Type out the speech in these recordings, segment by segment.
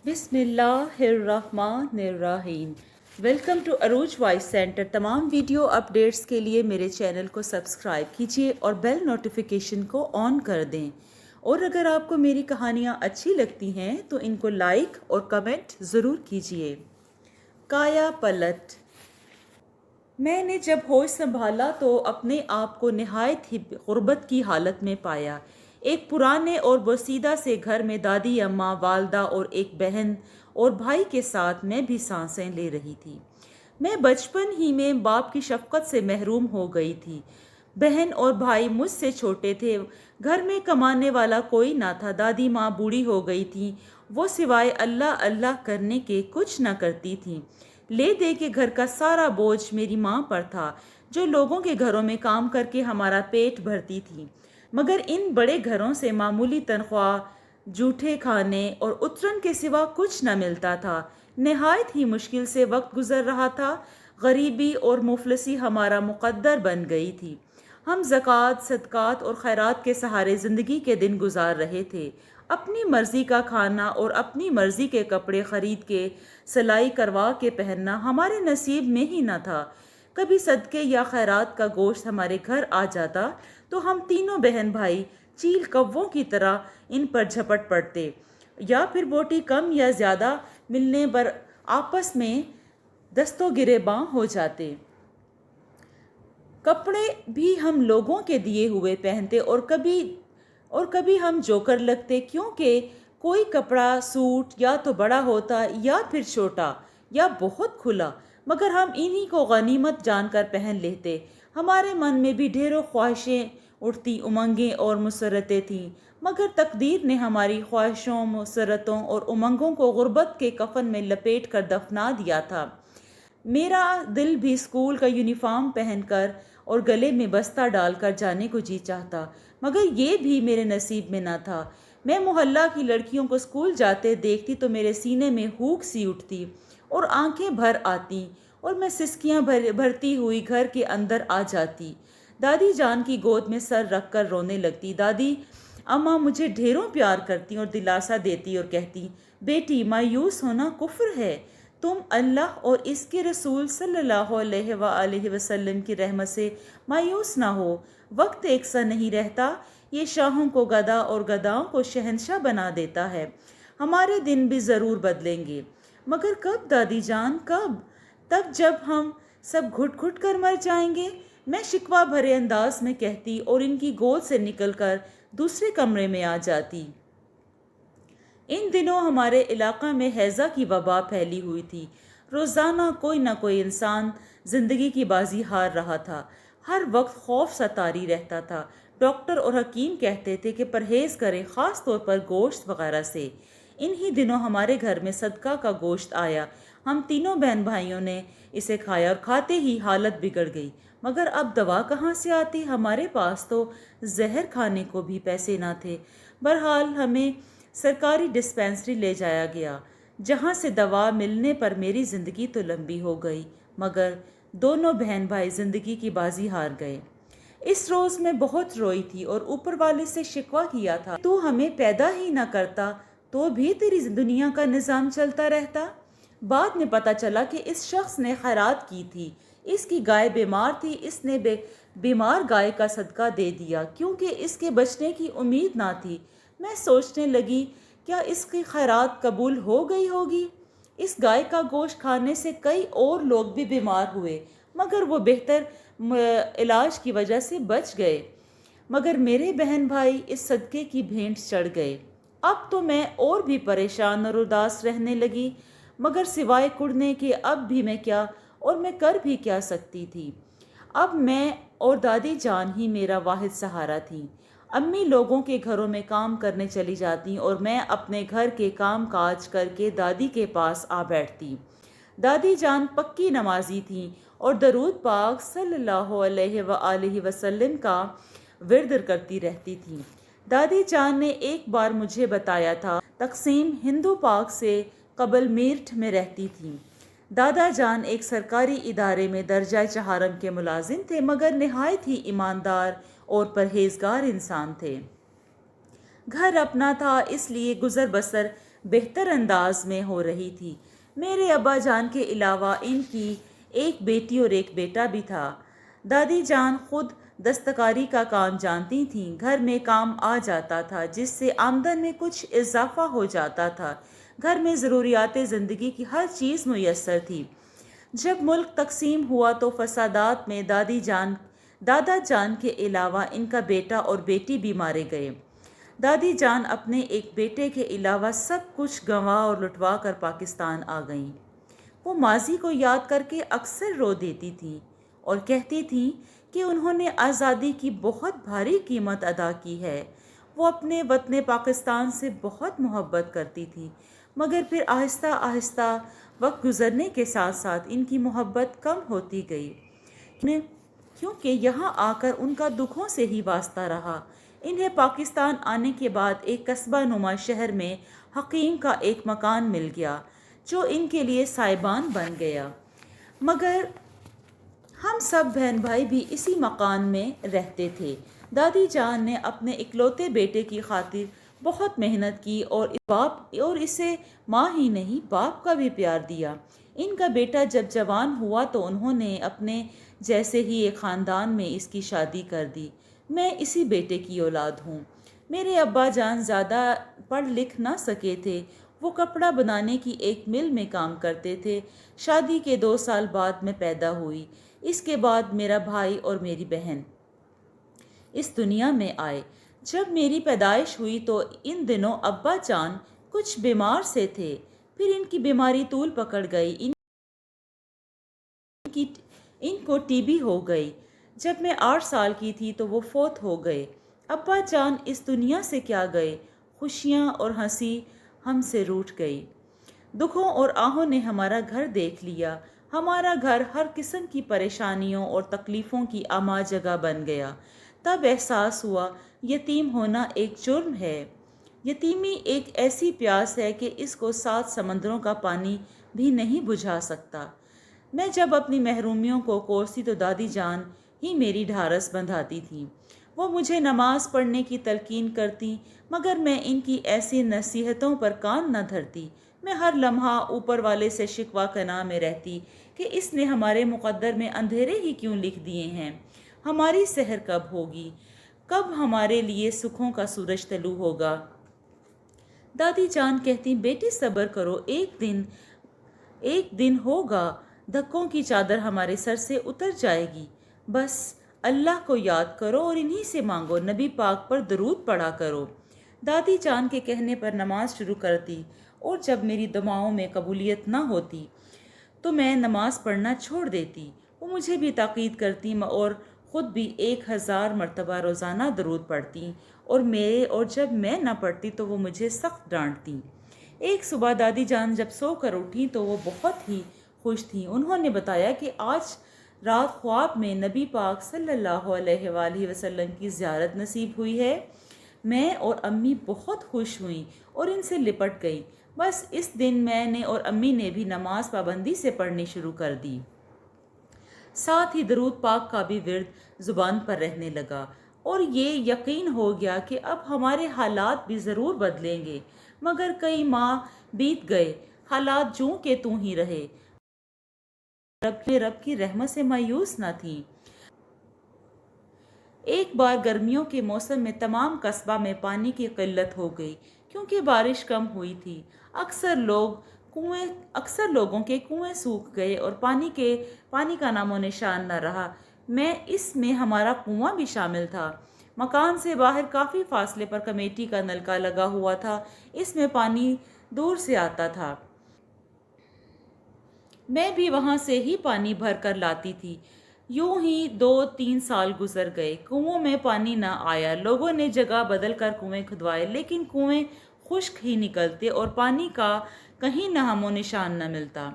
بسم اللہ الرحمن الرحیم۔ ویلکم ٹو عروج وائس سینٹر۔ تمام ویڈیو اپڈیٹس کے لیے میرے چینل کو سبسکرائب کیجیے اور بیل نوٹیفیکیشن کو آن کر دیں، اور اگر آپ کو میری کہانیاں اچھی لگتی ہیں تو ان کو لائک اور کمنٹ ضرور کیجیے۔ کایا پلٹ۔ میں نے جب ہوش سنبھالا تو اپنے آپ کو نہایت ہی غربت کی حالت میں پایا۔ ایک پرانے اور بوسیدہ سے گھر میں دادی اماں، والدہ اور ایک بہن اور بھائی کے ساتھ میں بھی سانسیں لے رہی تھی۔ میں بچپن ہی میں باپ کی شفقت سے محروم ہو گئی تھی۔ بہن اور بھائی مجھ سے چھوٹے تھے۔ گھر میں کمانے والا کوئی نہ تھا۔ دادی ماں بوڑھی ہو گئی تھی۔ وہ سوائے اللہ اللہ کرنے کے کچھ نہ کرتی تھیں۔ لے دے کے گھر کا سارا بوجھ میری ماں پر تھا، جو لوگوں کے گھروں میں کام کر کے ہمارا پیٹ بھرتی تھی، مگر ان بڑے گھروں سے معمولی تنخواہ، جھوٹے کھانے اور اترن کے سوا کچھ نہ ملتا تھا۔ نہایت ہی مشکل سے وقت گزر رہا تھا۔ غریبی اور مفلسی ہمارا مقدر بن گئی تھی۔ ہم زکوٰۃ، صدقات اور خیرات کے سہارے زندگی کے دن گزار رہے تھے۔ اپنی مرضی کا کھانا اور اپنی مرضی کے کپڑے خرید کے سلائی کروا کے پہننا ہمارے نصیب میں ہی نہ تھا۔ کبھی صدقے یا خیرات کا گوشت ہمارے گھر آ جاتا تو ہم تینوں بہن بھائی چیل کووں کی طرح ان پر جھپٹ پڑتے، یا پھر بوٹی کم یا زیادہ ملنے پر آپس میں دستوں گریباں ہو جاتے۔ کپڑے بھی ہم لوگوں کے دیے ہوئے پہنتے، اور کبھی ہم جوکر لگتے، کیونکہ کوئی کپڑا سوٹ یا تو بڑا ہوتا یا پھر چھوٹا یا بہت کھلا، مگر ہم انہی کو غنیمت جان کر پہن لیتے۔ ہمارے من میں بھی ڈھیروں خواہشیں اٹھتی، امنگیں اور مسرتیں تھیں، مگر تقدیر نے ہماری خواہشوں، مسرتوں اور امنگوں کو غربت کے کفن میں لپیٹ کر دفنا دیا تھا۔ میرا دل بھی اسکول کا یونیفارم پہن کر اور گلے میں بستہ ڈال کر جانے کو جی چاہتا، مگر یہ بھی میرے نصیب میں نہ تھا۔ میں محلہ کی لڑکیوں کو اسکول جاتے دیکھتی تو میرے سینے میں ہوک سی اٹھتی اور آنکھیں بھر آتی، اور میں سسکیاں بھرتی ہوئی گھر کے اندر آ جاتی۔ دادی جان کی گود میں سر رکھ کر رونے لگتی۔ دادی اماں مجھے ڈھیروں پیار کرتی اور دلاسا دیتی اور کہتی، بیٹی مایوس ہونا کفر ہے، تم اللہ اور اس کے رسول صلی اللہ علیہ وآلہ وسلم کی رحمت سے مایوس نہ ہو۔ وقت ایک سا نہیں رہتا، یہ شاہوں کو گدا اور گداؤں کو شہنشاہ بنا دیتا ہے۔ ہمارے دن بھی ضرور بدلیں گے، مگر کب دادی جان، کب؟ تب جب ہم سب گھٹ گھٹ کر مر جائیں گے، میں شکوہ بھرے انداز میں کہتی اور ان کی گود سے نکل کر دوسرے کمرے میں آ جاتی۔ ان دنوں ہمارے علاقہ میں ہیضہ کی وبا پھیلی ہوئی تھی۔ روزانہ کوئی نہ کوئی انسان زندگی کی بازی ہار رہا تھا۔ ہر وقت خوف ستاری رہتا تھا۔ ڈاکٹر اور حکیم کہتے تھے کہ پرہیز کریں، خاص طور پر گوشت وغیرہ سے۔ انہی دنوں ہمارے گھر میں صدقہ کا گوشت آیا۔ ہم تینوں بہن بھائیوں نے اسے کھایا اور کھاتے ہی حالت بگڑ گئی، مگر اب دوا کہاں سے آتی؟ ہمارے پاس تو زہر کھانے کو بھی پیسے نہ تھے۔ بہرحال ہمیں سرکاری ڈسپینسری لے جایا گیا، جہاں سے دوا ملنے پر میری زندگی تو لمبی ہو گئی، مگر دونوں بہن بھائی زندگی کی بازی ہار گئے۔ اس روز میں بہت روئی تھی اور اوپر والے سے شکوہ کیا تھا، تو ہمیں پیدا ہی نہ کرتا تو بھی تیری دنیا کا نظام چلتا رہتا۔ بعد میں پتہ چلا کہ اس شخص نے خیرات کی تھی۔ اس کی گائے بیمار تھی، اس نے بیمار گائے کا صدقہ دے دیا، کیونکہ اس کے بچنے کی امید نہ تھی۔ میں سوچنے لگی، کیا اس کی خیرات قبول ہو گئی ہوگی؟ اس گائے کا گوشت کھانے سے کئی اور لوگ بھی بیمار ہوئے، مگر وہ بہتر علاج کی وجہ سے بچ گئے، مگر میرے بہن بھائی اس صدقے کی بھینٹ چڑھ گئے۔ اب تو میں اور بھی پریشان اور اداس رہنے لگی، مگر سوائے کڑنے کے اب بھی میں کیا اور میں کر بھی کیا سکتی تھی؟ اب میں اور دادی جان ہی میرا واحد سہارا تھی۔ امی لوگوں کے گھروں میں کام کرنے چلی جاتی اور میں اپنے گھر کے کام کاج کر کے دادی کے پاس آ بیٹھتی۔ دادی جان پکی نمازی تھیں اور درود پاک صلی اللہ علیہ وآلہ وسلم کا ورد کرتی رہتی تھیں۔ دادی جان نے ایک بار مجھے بتایا تھا، تقسیم ہندو پاک سے قبل میرٹھ میں رہتی تھیں۔ دادا جان ایک سرکاری ادارے میں درجہ چہارم کے ملازم تھے، مگر نہایت ہی ایماندار اور پرہیزگار انسان تھے۔ گھر اپنا تھا، اس لیے گزر بسر بہتر انداز میں ہو رہی تھی۔ میرے ابا جان کے علاوہ ان کی ایک بیٹی اور ایک بیٹا بھی تھا۔ دادی جان خود دستکاری کا کام جانتی تھیں۔ گھر میں کام آ جاتا تھا جس سے آمدن میں کچھ اضافہ ہو جاتا تھا۔ گھر میں ضروریات زندگی کی ہر چیز میسر تھی۔ جب ملک تقسیم ہوا تو فسادات میں دادا جان کے علاوہ ان کا بیٹا اور بیٹی بھی مارے گئے۔ دادی جان اپنے ایک بیٹے کے علاوہ سب کچھ گنوا اور لٹوا کر پاکستان آ گئیں۔ وہ ماضی کو یاد کر کے اکثر رو دیتی تھیں اور کہتی تھیں کہ انہوں نے آزادی کی بہت بھاری قیمت ادا کی ہے۔ وہ اپنے وطن پاکستان سے بہت محبت کرتی تھیں، مگر پھر آہستہ آہستہ وقت گزرنے کے ساتھ ساتھ ان کی محبت کم ہوتی گئی، کیونکہ یہاں آ کر ان کا دکھوں سے ہی واسطہ رہا۔ انہیں پاکستان آنے کے بعد ایک قصبہ نما شہر میں حکیم کا ایک مکان مل گیا جو ان کے لیے سائبان بن گیا، مگر ہم سب بہن بھائی بھی اسی مکان میں رہتے تھے۔ دادی جان نے اپنے اکلوتے بیٹے کی خاطر بہت محنت کی اور اسے ماں ہی نہیں باپ کا بھی پیار دیا۔ ان کا بیٹا جب جوان ہوا تو انہوں نے اپنے جیسے ہی ایک خاندان میں اس کی شادی کر دی۔ میں اسی بیٹے کی اولاد ہوں۔ میرے ابا جان زیادہ پڑھ لکھ نہ سکے تھے۔ وہ کپڑا بنانے کی ایک مل میں کام کرتے تھے۔ شادی کے 2 سال بعد میں پیدا ہوئی۔ اس کے بعد میرا بھائی اور میری بہن اس دنیا میں آئے۔ جب میری پیدائش ہوئی تو ان دنوں ابا جان کچھ بیمار سے تھے، پھر ان کی بیماری طول پکڑ گئی، ان کو ٹی بی ہو گئی۔ جب میں 8 سال کی تھی تو وہ فوت ہو گئے۔ ابا جان اس دنیا سے کیا گئے، خوشیاں اور ہنسی ہم سے روٹھ گئی۔ دکھوں اور آہوں نے ہمارا گھر دیکھ لیا۔ ہمارا گھر ہر قسم کی پریشانیوں اور تکلیفوں کی اماں جگہ بن گیا۔ تب احساس ہوا یتیم ہونا ایک جرم ہے۔ یتیمی ایک ایسی پیاس ہے کہ اس کو 7 سمندروں کا پانی بھی نہیں بجھا سکتا۔ میں جب اپنی محرومیوں کو کوستی تو دادی جان ہی میری ڈھارس بندھاتی تھیں۔ وہ مجھے نماز پڑھنے کی تلقین کرتی، مگر میں ان کی ایسی نصیحتوں پر کان نہ دھرتی۔ میں ہر لمحہ اوپر والے سے شکوہ کنا میں رہتی کہ اس نے ہمارے مقدر میں اندھیرے ہی کیوں لکھ دیے ہیں۔ ہماری سحر کب ہوگی؟ کب ہمارے لیے سکھوں کا سورج طلوع ہوگا؟ دادی جان کہتی، بیٹی صبر کرو، ایک دن ہوگا، دھکوں کی چادر ہمارے سر سے اتر جائے گی۔ بس اللہ کو یاد کرو اور انہی سے مانگو، نبی پاک پر درود پڑھا کرو۔ دادی جان کے کہنے پر نماز شروع کرتی اور جب میری دعاؤں میں قبولیت نہ ہوتی تو میں نماز پڑھنا چھوڑ دیتی۔ وہ مجھے بھی تاکید کرتی اور خود بھی 1000 مرتبہ روزانہ درود پڑھتی اور جب میں نہ پڑھتی تو وہ مجھے سخت ڈانٹتی۔ ایک صبح دادی جان جب سو کر اٹھی تو وہ بہت ہی خوش تھیں۔ انہوں نے بتایا کہ آج رات خواب میں نبی پاک صلی اللہ علیہ وآلہ وسلم کی زیارت نصیب ہوئی ہے۔ میں اور امی بہت خوش ہوئیں اور ان سے لپٹ گئی۔ بس اس دن میں نے اور امی نے بھی نماز پابندی سے پڑھنی شروع کر دی۔ ساتھ ہی درود پاک کا بھی ورد زبان پر رہنے لگا اور یہ یقین ہو گیا کہ اب ہمارے حالات بھی ضرور بدلیں گے۔ مگر کئی ماہ بیت گئے، حالات جوں کہ توں ہی رہے۔ رب کی رحمت سے مایوس نہ تھیں۔ ایک بار گرمیوں کے موسم میں تمام قصبہ میں پانی کی قلت ہو گئی کیونکہ بارش کم ہوئی تھی۔ اکثر لوگوں کے کنویں سوکھ گئے اور پانی کا نام و نشان نہ رہا۔ اس میں ہمارا کنواں بھی شامل تھا۔ مکان سے باہر کافی فاصلے پر کمیٹی کا نلکا لگا ہوا تھا، اس میں پانی دور سے آتا تھا۔ میں بھی وہاں سے ہی پانی بھر کر لاتی تھی۔ یوں ہی 2-3 سال گزر گئے، کنووں میں پانی نہ آیا۔ لوگوں نے جگہ بدل کر کنویں کھدوائے لیکن کنویں خشک ہی نکلتے اور پانی کا کہیں نام و نشان نہ ملتا۔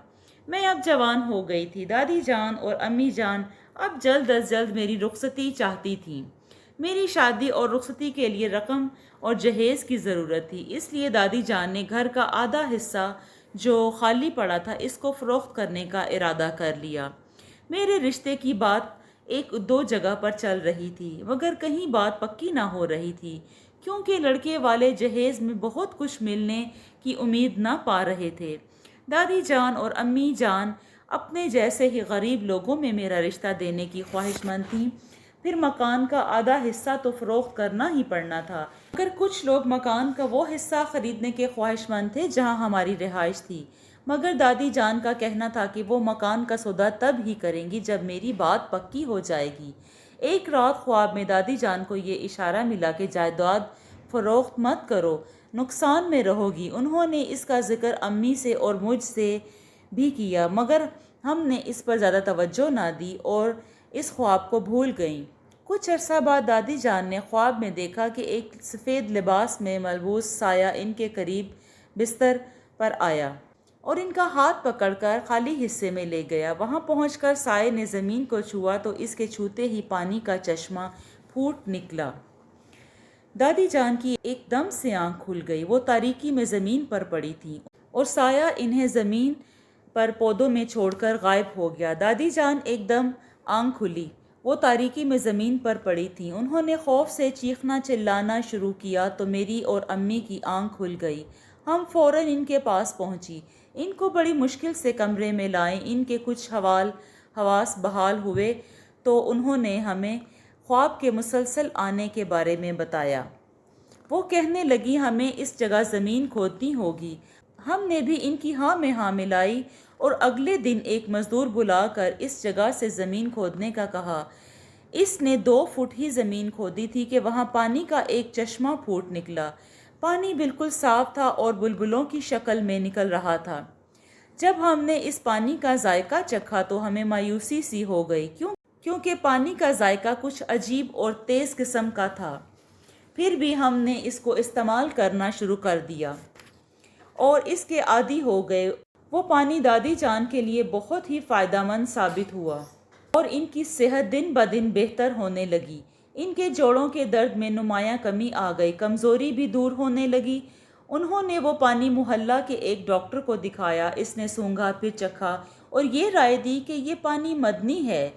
میں اب جوان ہو گئی تھی۔ دادی جان اور امی جان اب جلد از جلد میری رخصتی چاہتی تھیں۔ میری شادی اور رخصتی کے لیے رقم اور جہیز کی ضرورت تھی، اس لیے دادی جان نے گھر کا آدھا حصہ جو خالی پڑا تھا اس کو فروخت کرنے کا ارادہ کر لیا۔ میرے رشتے کی بات 1-2 جگہ پر چل رہی تھی مگر کہیں بات پکی نہ ہو رہی تھی کیونکہ لڑکے والے جہیز میں بہت کچھ ملنے کی امید نہ پا رہے تھے۔ دادی جان اور امی جان اپنے جیسے ہی غریب لوگوں میں میرا رشتہ دینے کی خواہش مند تھیں۔ پھر مکان کا آدھا حصہ تو فروخت کرنا ہی پڑنا تھا، مگر کچھ لوگ مکان کا وہ حصہ خریدنے کے خواہش مند تھے جہاں ہماری رہائش تھی۔ مگر دادی جان کا کہنا تھا کہ وہ مکان کا سودا تب ہی کریں گی جب میری بات پکی ہو جائے گی۔ ایک رات خواب میں دادی جان کو یہ اشارہ ملا کہ جائیداد فروخت مت کرو، نقصان میں رہو گی۔ انہوں نے اس کا ذکر امی سے اور مجھ سے بھی کیا، مگر ہم نے اس پر زیادہ توجہ نہ دی اور اس خواب کو بھول گئیں۔ کچھ عرصہ بعد دادی جان نے خواب میں دیکھا کہ ایک سفید لباس میں ملبوس سایہ ان کے قریب بستر پر آیا اور ان کا ہاتھ پکڑ کر خالی حصے میں لے گیا۔ وہاں پہنچ کر سائے نے زمین کو چھوا تو اس کے چھوتے ہی پانی کا چشمہ پھوٹ نکلا۔ دادی جان کی ایک دم سے آنکھ کھل گئی۔ وہ تاریکی میں زمین پر پڑی تھیں اور سایہ انہیں زمین پر پودوں میں چھوڑ کر غائب ہو گیا۔ دادی جان ایک دم آنکھ کھلی، وہ تاریکی میں زمین پر پڑی تھیں۔ انہوں نے خوف سے چیخنا چلانا شروع کیا تو میری اور امی کی آنکھ کھل گئی۔ ہم فوراً ان کے پاس پہنچی، ان کو بڑی مشکل سے کمرے میں لائیں۔ ان کے کچھ حواس بحال ہوئے تو انہوں نے ہمیں خواب کے مسلسل آنے کے بارے میں بتایا۔ وہ کہنے لگی ہمیں اس جگہ زمین کھودنی ہوگی۔ ہم نے بھی ان کی ہاں میں ہاں ملائی اور اگلے دن ایک مزدور بلا کر اس جگہ سے زمین کھودنے کا کہا۔ اس نے 2 فٹ ہی زمین کھودی تھی کہ وہاں پانی کا ایک چشمہ پھوٹ نکلا۔ پانی بالکل صاف تھا اور بلبلوں کی شکل میں نکل رہا تھا۔ جب ہم نے اس پانی کا ذائقہ چکھا تو ہمیں مایوسی سی ہو گئی، کیونکہ پانی کا ذائقہ کچھ عجیب اور تیز قسم کا تھا۔ پھر بھی ہم نے اس کو استعمال کرنا شروع کر دیا اور اس کے عادی ہو گئے۔ وہ پانی دادی جان کے لیے بہت ہی فائدہ مند ثابت ہوا اور ان کی صحت دن بدن بہتر ہونے لگی۔ ان کے جوڑوں کے درد میں نمایاں کمی آ گئی، کمزوری بھی دور ہونے لگی۔ انہوں نے وہ پانی محلہ کے ایک ڈاکٹر کو دکھایا۔ اس نے سونگھا، پھر چکھا اور یہ رائے دی کہ یہ پانی مدنی ہے۔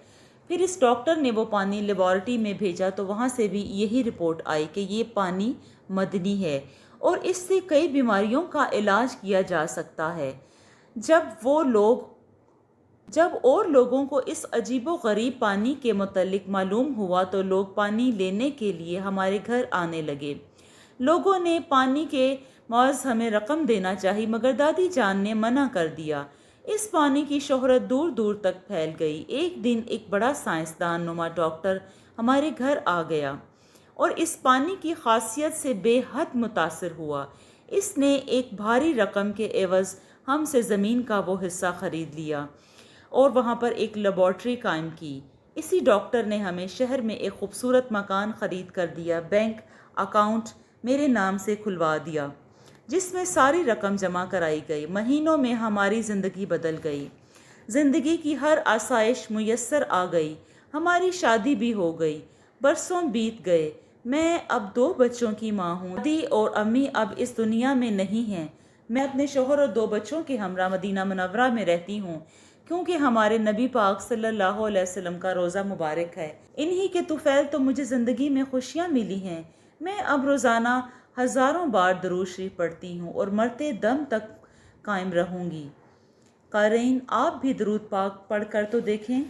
پھر اس ڈاکٹر نے وہ پانی لیبارٹری میں بھیجا تو وہاں سے بھی یہی رپورٹ آئی کہ یہ پانی مدنی ہے اور اس سے کئی بیماریوں کا علاج کیا جا سکتا ہے۔ جب اور لوگوں کو اس عجیب و غریب پانی کے متعلق معلوم ہوا تو لوگ پانی لینے کے لیے ہمارے گھر آنے لگے۔ لوگوں نے پانی کے معاوض ہمیں رقم دینا چاہی، مگر دادی جان نے منع کر دیا۔ اس پانی کی شہرت دور دور تک پھیل گئی۔ ایک دن ایک بڑا سائنسدان نما ڈاکٹر ہمارے گھر آ گیا اور اس پانی کی خاصیت سے بے حد متاثر ہوا۔ اس نے ایک بھاری رقم کے عوض ہم سے زمین کا وہ حصہ خرید لیا اور وہاں پر ایک لیبارٹری قائم کی۔ اسی ڈاکٹر نے ہمیں شہر میں ایک خوبصورت مکان خرید کر دیا، بینک اکاؤنٹ میرے نام سے کھلوا دیا جس میں ساری رقم جمع کرائی گئی۔ مہینوں میں ہماری زندگی بدل گئی، زندگی کی ہر آسائش میسر آ گئی، ہماری شادی بھی ہو گئی۔ برسوں بیت گئے، میں اب 2 بچوں کی ماں ہوں۔ دادی اور امی اب اس دنیا میں نہیں ہیں۔ میں اپنے شوہر اور 2 بچوں کے ہمراہ مدینہ منورہ میں رہتی ہوں، کیونکہ ہمارے نبی پاک صلی اللہ علیہ وسلم کا روزہ مبارک ہے۔ انہی کے طفیل تو مجھے زندگی میں خوشیاں ملی ہیں۔ میں اب روزانہ ہزاروں بار درود شریف پڑھتی ہوں اور مرتے دم تک قائم رہوں گی۔ قارئین، آپ بھی درود پاک پڑھ کر تو دیکھیں۔